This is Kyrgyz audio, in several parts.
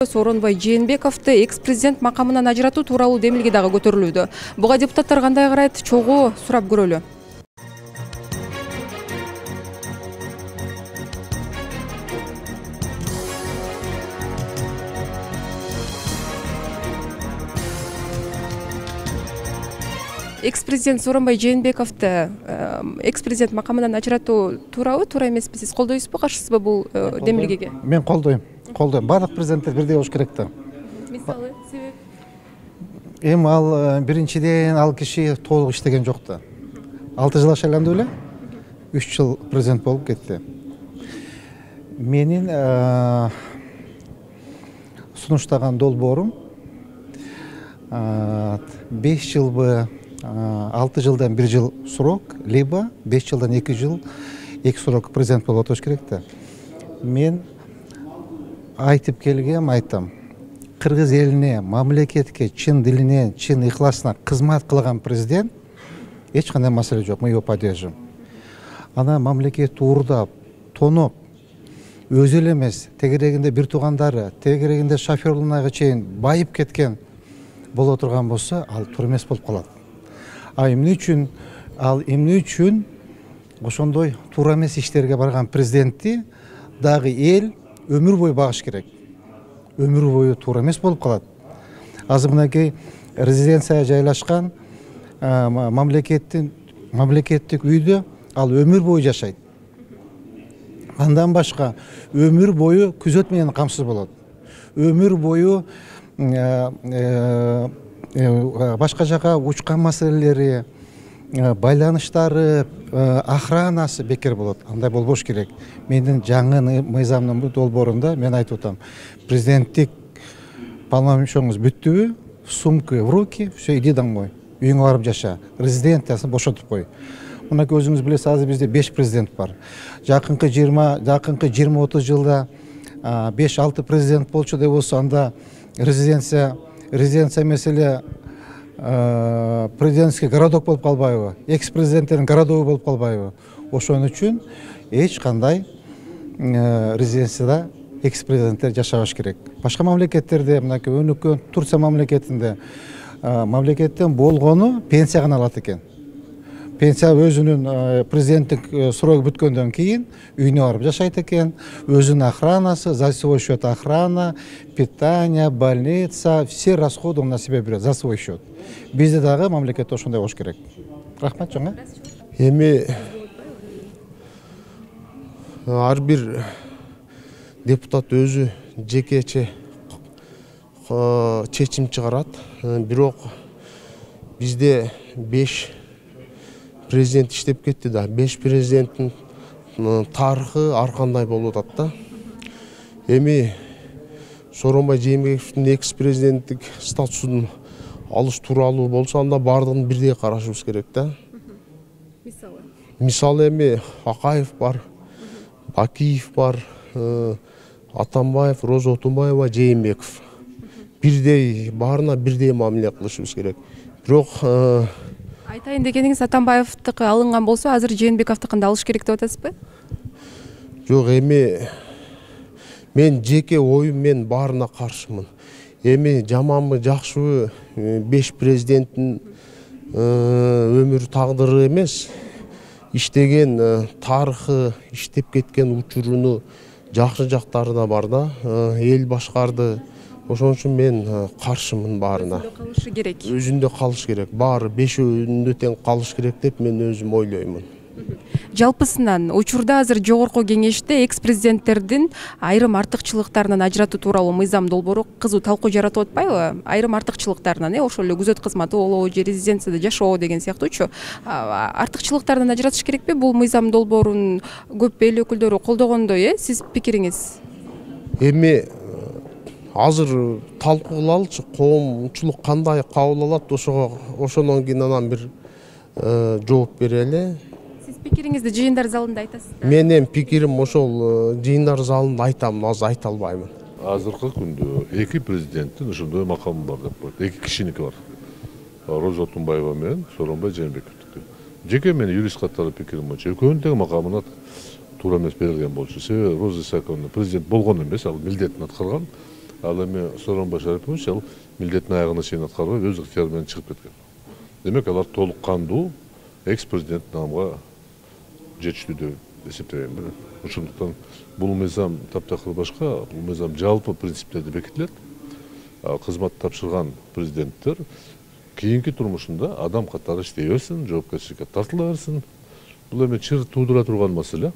Сооронбай Жээнбековду экс-президент макамынан ажыратуу тууралуу демилге дагы көтөрүлүүдө. Буга депутаттар кандай карайт, чогуу сурап көрөлү. Экс-президент Сооронбай Жээнбековду экс-президент макамынан ажыратуу туурабы, туура эмеспи? Сиз колдойсузбу, каршысызбы бул демилгеге? Мен колдойм. Барлык президенттер бирдей болуш керек да. Мисалы, себеп? Ал биринчиден ал киши толук иштеген жок да. 6 жыл шайланды беле? 3 жыл президент болуп кетти. Менин сунуштаган долбоорум 5 жылбы 6 жылдан 1 жыл срок, либо 5 жылдан 2 жыл 2 срок президент болуп отуш керек да. Мен айтып келгем, айтам. Кыргыз элине, мамлекетке, чын дилине, чын ыхласына кызмат кылган президент эч кандай маселе жок, мы его поддержим. Ана мамлекет уурдап, тоноп, өзү эле эмес, тегерегинде бир туугандары, тегерегинде шоферлугуна чейин байып кеткен боло турган болсо, ал туура эмес болуп калат. Эмне үчүн ошондой туура эмес иштерге барган президентти дагы эл өмүр бою багыш керек. Өмүр бою туура эмес болуп калат. Азыр мынакей резиденция жайлашкан мамлекеттик үйдө ал өмүр бою жашайт. Андан башка өмүр бою күзөт менен камсыз болот. Өмүр бою башка жака учкан маселелери, байланыштары, охранасы бекер болот. Андай болбош керек. Менин жаңы мыйзамдын долбоорунда мен айтып атам. Президенттик полномочияңыз бүттүбү? Сумка в руки, все, иди домой. Үйүңө барып жаша. Резиденциясын бошотуп кой. Мына өзүңүз билесиз, азыр бизде 5 президент бар. Жакынкы 20-30 жылда 5-6 президент болчу деп болсо, анда резиденция меселе президентский городок болуп калбайбы, экс-президенттердин городогу болуп калбайбы. Ошон үчүн эч кандай резиденцияда экс-президенттер жашабаш керек. Башка мамлекеттерде, мынакей өнүккөн Турция мамлекеттен болгону пенсия гана алат экен. Пенсия өзүнүн президенттик срогу бүткөндөн кийин үйүнө барып жашайт экен. Өзүнүн охранасы, за свой счет охрана, питание, больница, все расходы он на себя берет за свой счет. Бизде дагы мамлекетте ошондой болуш керек. Рахмат жаңа. Эми ар бир депутат өзү жекече чечим чыгарат. Бирок бизде 5 президент иштеп кетти да. 5 президенттин тарыхы ар кандай болуп атат да. Эми Сооронбай Жээнбековдун экс-президенттик статусун алыш тууралуу болсо, анда бардыгын бирдей карашыбыз керек да. Мисалы эми Акаев бар, Бакиев бар, Атамбаев, Роза Отунбаева, Жээнбеков. Бирдей, баарына бирдей мамиле кылышыбыз керек. Бирок Айтайын дегениңиз, Атамбаевдыкы алынган болсо, азыр Жээнбековдукун да алыш керек деп атасызбы? Жок, эми мен жеке оюм, мен баарына каршымын. Эми жаманбы, жакшыбы 5 президенттин өмүр тагдыры эмес, иштеген тарыхы, иштеп кеткен учуруну жакшы жактары да бар да. Эл башкарды. Ошон үчүн мен каршымын баарына. Өзүндө калыш керек. Баары 5-өндө тең калыш керек деп мен өзүм ойлоймун. Жалпысынан учурда азыр жогорку кеңеште экс-президенттердин айрым артыкчылыктарынан ажыратуу тууралуу мыйзам долбоору кызуу талкуу жаратып атпайбы? Айрым артыкчылыктарынан, ошол эле күзөт кызматы болобу же резиденцияда жашоо деген сыяктуучу артыкчылыктардан ажыратыш керекпи? Бул мыйзам долбоорун көп эл өкүлдөрү колдогондой, сиз пикириңиз? Эми азыр талкуу кылалычы, коомчулук кандай кабыл алат, ошондон кийин анан бир жооп берели. Сиз пикириңизди жыйындар залында айтасыз да? Менин пикирим ошол жыйындар залында айтам, азыр айта албаймын. Азыркы күндө 2 президенттин ошондой макамы бар деп коет. 2 кишиники бар. Роза Отунбаева менен Сооронбай Жээнбековдуку. Жеке мен юрист катары пикирим боюнча экөөнүн тең макамына туура эмес берилген болчу. Себеби Роза Исаковна президент болгон эмес, ал милдетин аткарган. Ал эми Сооронбай Шарипович ал милдетин аягына чейин аткарбай өз ыктыяры менен чыгып кеткен. Демек алар толук кандуу экс-президент намга жетиштүү деп эсептейм. Ошондуктан бул мыйзам таптакыр башка, бул мыйзам жалпы принциптерди бекитилет. Кызмат тапшырган президенттер кийинки турмушунда адам катары иштей берсин, жоопкерчиликке тартыла берсин. Бул эми чыр туудура турган маселе.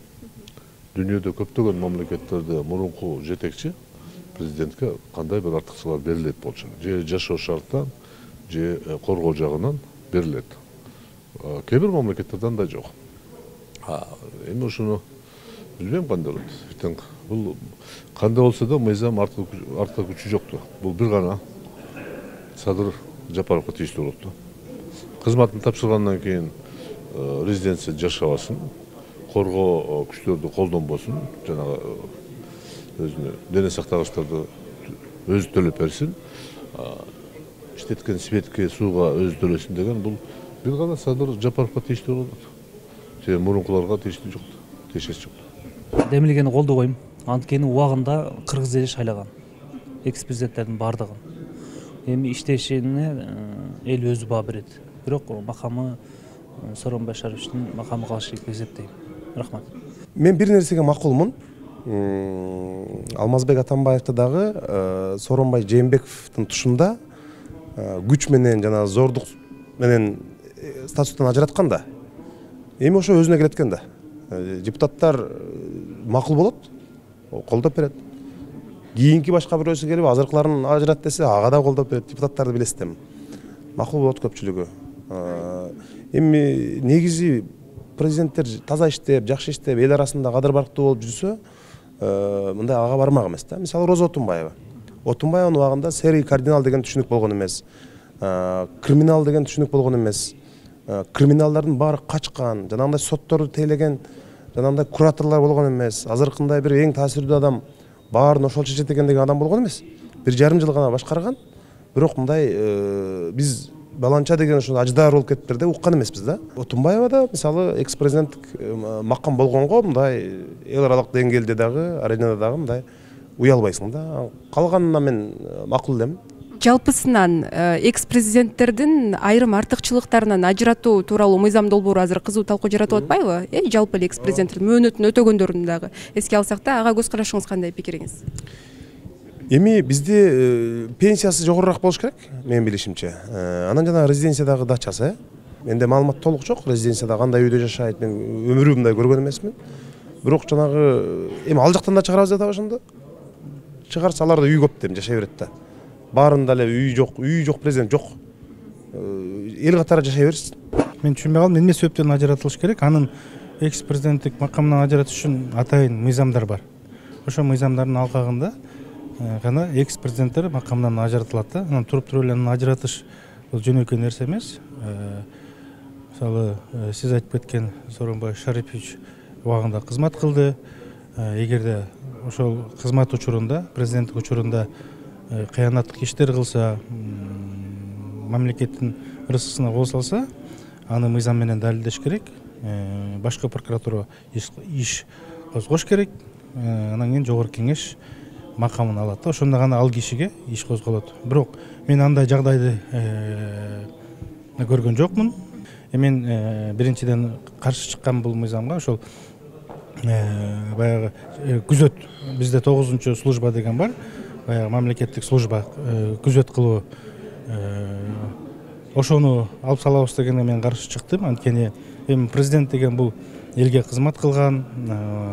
Дүйнөдө көптөгөн мамлекеттерде мурунку жетекчи президентке кандай бир артыкчылыктар берилет болчу. Же жашоо шарттан, же коргоо жагынан берилет. Кээ бир мамлекеттерде андай жок. Эми ушуну билбейм кандай болот. Бул кандай болсо да мыйзам артка күчү жокту. Бул бир гана Садыр Жапаровго тийиштүү болот. Кызматын тапшыргандан кийин резиденция жашабасын, коргоо күчтөрдү колдонбосун, жанагы өзүнө дене сактагычтарды өзү төлөп берсин, иштеткен светке, сууга өзү төлөсүн деген бул бир гана Садыр Жапаровго тийиштүү болот. Же мурункуларга тийиштүү жок, тиешеси жок. Демилгени колдобойм. Анткени убагында кыргыз эли шайлаган экс-президенттердин бардыгын. Эми иштешине эл өзү баа берет. Бирок макамы Сооронбай Шариповичтин макамы калышы керек деп эсептейм. Рахмат. Мен бир нерсеге макулмун. Алмазбек Атамбаевди дагы Сооронбай Жээнбековдун тушунда күч менен жана зордук менен статустан ажыратканда эми ошо өзүнө келеткен да. Депутаттар макул болот, колдоп берет. Кийинки башка бирөөсү келип азыркыларын ажырат десе, ага да колдоп берет. Депутаттарды билесиздерми? Макул болот көпчүлүгү. Эми негизи президенттер таза иштеп, жакшы иштеп, эл арасында кадыр барктуу болуп жүрсө, мындай ага бармак эмес да. Мисалы Роза Отунбаева. Отунбаеванын убагында серый кардинал деген түшүнүк болгон эмес. Криминал деген түшүнүк болгон эмес. Криминалдардын баары качкан, жанагындай сотторду тейлеген, жанагындай кураторлор болгон эмес. Азыркындай бир эң таасирдүү адам баарын ошол чечет деген адам болгон эмес. 1,5 жыл гана башкарган. Бирок мындай биз баланча деген ошо аждар болуп кетиптир деп уккан эмеспиз да. Отунбаева да мисалы экс-президенттик макам болгонго мындай эл аралык деңгээлде дагы, аренада дагы мындай уялбайсың да. Калганына мен макул дейм. Жалпысынан экс-президенттердин айрым артыкчылыктарынан ажыратуу тууралуу мыйзам долбоору азыр кызуу талкуу жаратып атпайбы? Жалпы эле экс-президенттердин мөөнөтүн өтөгөндөрүн дагы эске алсак да, ага көз карашыңыз кандай, пикириңиз? Эми бизде пенсиясы жогорураак болуш керек, менин билишимче. Анан жана резиденциядагы дачасы, менде маалымат толук жок, резиденцияда кандай үйдө жашайт, мен өмүрүмдө көргөн эмесмин. Бирок жанагы эми ал жактан да чыгарабыз деп ошондо. Чыгарса аларда үй көп деп жашай берет да. Баарында эле үй жок президент жок. Эл катары жашай берсин. Мен түшүнбөй калдым, эмне себептен ажыратылыш керек? Анын экс-президенттик макамынан ажыратыш үчүн атайын мыйзамдар бар. Ошо мыйзамдардын алкагында гана экс-президенттер макамынан ажыратылат да. Анан туруп эле ажыратыш бул жөнөкөй нерсе эмес. Мисалы, сиз айтып кеткен Сооронбай Шарипович убагында кызмат кылды. Эгерде ошол кызмат учурунда, президенттик учурунда кыянаттык иштер кылса, мамлекеттин ырысына кол салса, аны мыйзам менен далилдеш керек. Башкы прокуратура иш козгош керек. Анан кийин жогорку кеңеш макамын алат да. Ошондо гана ал кишиге иш козголот. Бирок мен андай жагдайды көргөн жокмун. Мен биринчиден каршы чыккан бул мыйзамга ошол баягы күзөт, бизде 9-чу служба деген бар. Баягы мамлекеттик служба күзөт кылуу. Ошону алып салабыз дегенге мен каршы чыктым. Анткени эми президент деген бул элге кызмат кылган,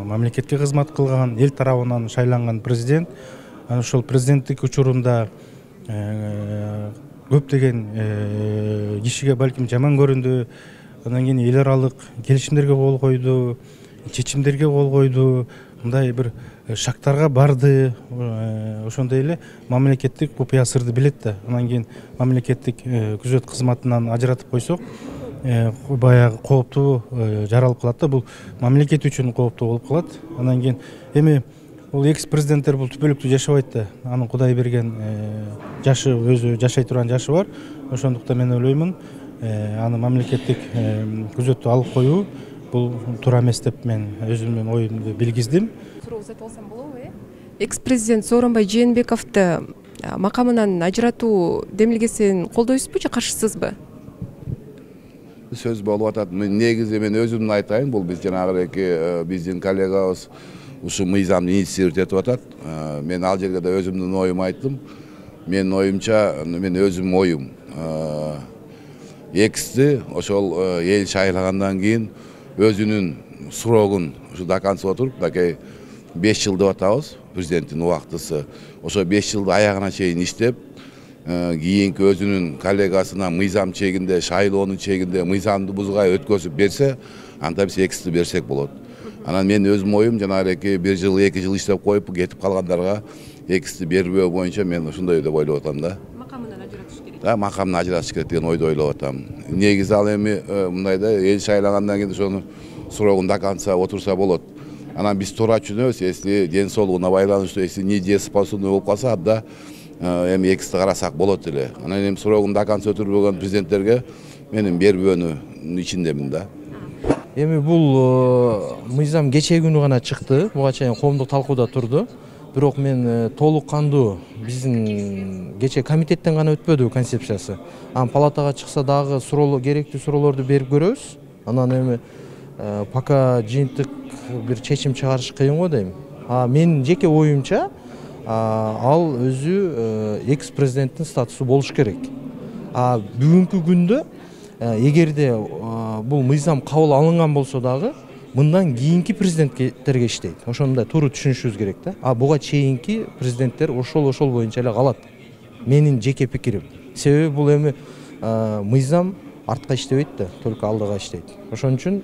мамлекетке кызмат кылган, эл тарабынан шайланган президент. Анан ошол президенттик учурунда көптөгөн кишиге балким жаман көрүндү. Анан кийин эл аралык келишимдерге кол койду, чечимдерге кол койду, мындай бир шактарга барды. Ошондой эле мамлекеттик купуя сырды билет да. Анан кийин мамлекеттик күзөт кызматынан ажыратып койсок, баягы кооптуу жаралып калат да. Бул мамлекет үчүн кооптуу болуп калат. Анан кийин эми бул экс-президенттер бул түпөлүктүү жашабайт да. Анын Кудай берген жашы, өзү жашай турган жашы бар. Ошондуктан мен ойлоймун, аны мамлекеттик күзөттү алып коюу бул туура эмес деп мен өзүмдүн оюмду билгиздим. Суроо узатып алсам болобу? экс президент Сооронбай Жээнбековду макамынан ажыратуу демилгесин колдойсузбу же каршысызбы? Сөз болуп атат. Негизи мен өзүмдүн айтайын, бул биз жанагы биздин коллегабыз ушу мыйзамды инициировать этип атат. Мен ал жерге да өзүмдүн оюмду айттым. Менин оюмча, мен өзүмдүн оюм. Эксти ошол эл шайлагандан кийин өзүнүн срогун ушу до конца отуруп, бакей 5 жыл деп атабыз, президенттин убактысы. Ошо 5 жылды аягына чейин иштеп, кийинки өзүнүн коллегасына мыйзам чегинде, шайлоонун чегинде мыйзамды бузгай өткөзүп берсе, анда биз эксти берсек болот. Анан мен өзүм оюм жанагы 1 жыл, 2 жыл иштеп коюп кетип калгандарга эксти бербөө боюнча мен ушундай деп ойлоп атам да. Макамынан ажыратыш керек. Да, макамынан ажыратыш керек деген ойду ойлоп атам. Негизи ал эми мындай да, эл шайлагандан кийин ошону срогун до конца отурса болот. Анан биз туура түшүнөбүз, если ден соолугуна байланыштуу, если недееспособный болуп калса, анда эми эксти карасак болот эле. Анан эми срогун до конца өтүрбөгөн президенттерге менин бербөөнүн ичиндемин да. Эми бул мыйзам кечээ күнү гана чыкты, буга чейин коомдук талкууда турду. Бирок мен толук кандуу биздин кечээ комитеттен гана өтпөдү концепциясы. Анан палатага чыкса дагы керектүү суроолорду берип көрөбүз. Анан эми пока жыйынтык бир чечим чыгарыш кыйын го дейм. Менин жеке оюмча ал өзү экс президенттин статусу болуш керек. Бүгүнкү күндө эгерде бул мыйзам кабыл алынган болсо дагы мындан кийинки президенттерге иштейт. Ошондой туура түшүнүшүбүз керек да. Буга чейинки президенттер ошол боюнча эле калат. Менин жеке пикирим. Себеби бул эми мыйзам артка иштебейт да, только алдыга иштейт. Ошон үчүн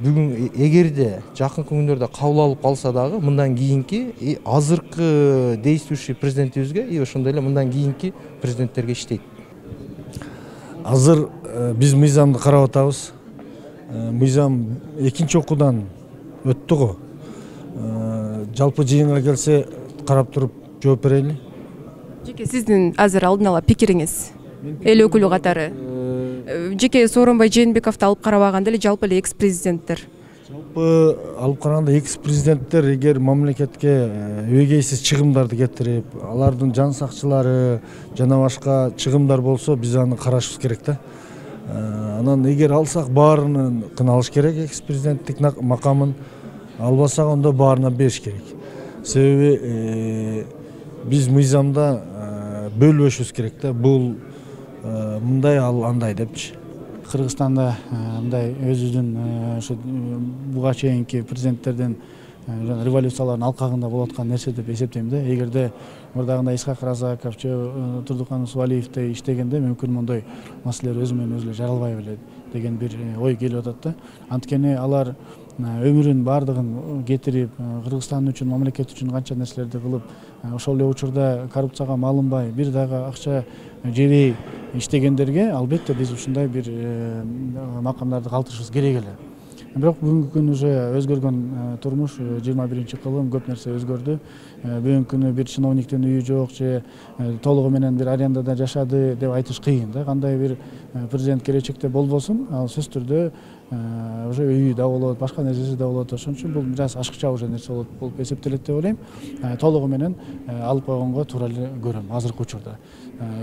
бүгүн эгерде жакынкы күндөрдө кабыл алып калса дагы мындан кийинки азыркы действующий президентибизге и ошондой эле мындан кийинки президенттерге иштейт. Азыр биз мыйзамды карап атабыз. Мыйзам экинчи окуудан өттү го. Жалпы жыйынга келсе карап туруп жооп берели. Жеке сиздин азыр алдын ала пикириңиз эл өкүлү катары. Жеке Сооронбай Жээнбековду алып карабаганда эле жалпы эле экс президенттер. Жалпы алып караганда экс президенттер эгер мамлекетке эбегейсиз чыгымдарды кетирип, алардын жан сакчылары жана башка чыгымдар болсо, биз аны карашыбыз керек да. Анан эгер алсак баарынын алыш керек экс президенттик макамын, албасак онда баарына бериш керек. Себеби биз мыйзамда бөлбөшүбүз керек да. Бул мындай, ал андай депчи. Кыргызстанда мындай өзүбүздүн ошо буга чейинки президенттердин революциялардын алкагында болуп аткан нерсе деп эсептейм да. Эгерде мурдагындай Исхак Разаков же Турдукан Усубалиевдей иштегенде мүмкүн мондой маселелер өзү менен өзү жаралбай белет деген бир ой келип атат да. Анткени алар өмүрүн баардыгын кетирип, Кыргызстан үчүн, мамлекет үчүн канча нерселерди кылып, ошол эле учурда коррупцияга малынбай, бир дагы акча жебей иштегендерге албетте биз ушундай бир макамдарды калтырышыбыз керек эле. Бирок бүгүнкү күн уже өзгөргөн турмуш, 21-кылым көп нерсе өзгөрдү. Бүгүнкү күнү бир чиновниктин үйү жок же толугу менен бир арендада жашады деп айтыш кыйын да. Кандай бир президент келечекте болбосун, ал сөзсүз түрдө уже үйү да болот, башка нерсеси да болот. Ошон үчүн бул бир аз ашыкча уже нерсе болуп эсептелет деп ойлойм. Толугу менен алып койгонго туура эле көрөм азыркы учурда.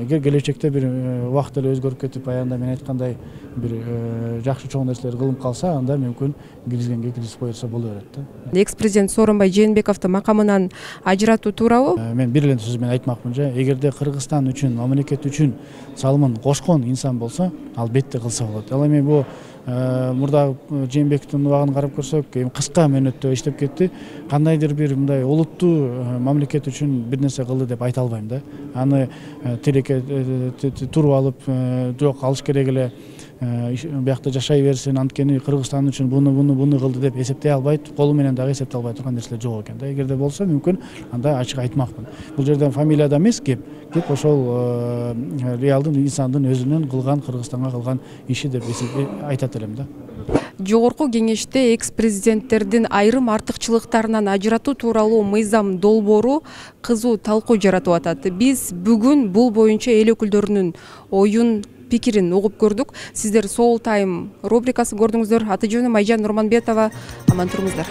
Эгер келечекте бир убакыт эле өзгөрүп кетип, аягында мен айткандай бир жакшы чоң нерселер кылынып калса, анда мүмкүн киргизгенге киргизип коюлса боло берет да. Экс президент Сооронбай Жээнбековду макамынан ажыратуу туурабы? Мен бир эле сөз менен айтмакмын же, эгерде Кыргызстан үчүн, мамлекет үчүн салымын кошкон инсан болсо, албетте кылса болот. Ал эми бул мурдагы Жээнбековдун убагын карап көрсөк, эми кыска мөөнөттө иштеп кетти. Кандайдыр бир мындай олуттуу мамлекет үчүн бир нерсе кылды деп айта албайм да. Аны тилекке туруп алып, жок алыш керек эле, биякта жашай берсин, анткени Кыргызстан үчүн буну кылды деп эсептей албайт, колу менен дагы эсептей албай турган нерселер жок экен да. Эгерде болсо мүмкүн анда ачык айтмакмын. Бул жерден фамилияда эмес кеп ошол реалдуу инсандын өзүнүн кылган, Кыргызстанга кылган иши деп айтат элем да. Жогорку кеңеште экс президенттердин айрым артыкчылыктарынан ажыратуу тууралуу мыйзам долбоору кызуу талкуу жаратып атат. Биз бүгүн бул боюнча эл өкүлдөрүнүн оюн, пикирин угуп көрдүк. Сиздер Soul Time рубрикасын көрдүңүздөр. Аты жөнүм Айжан Нурманбетова. Аман туруңуздар.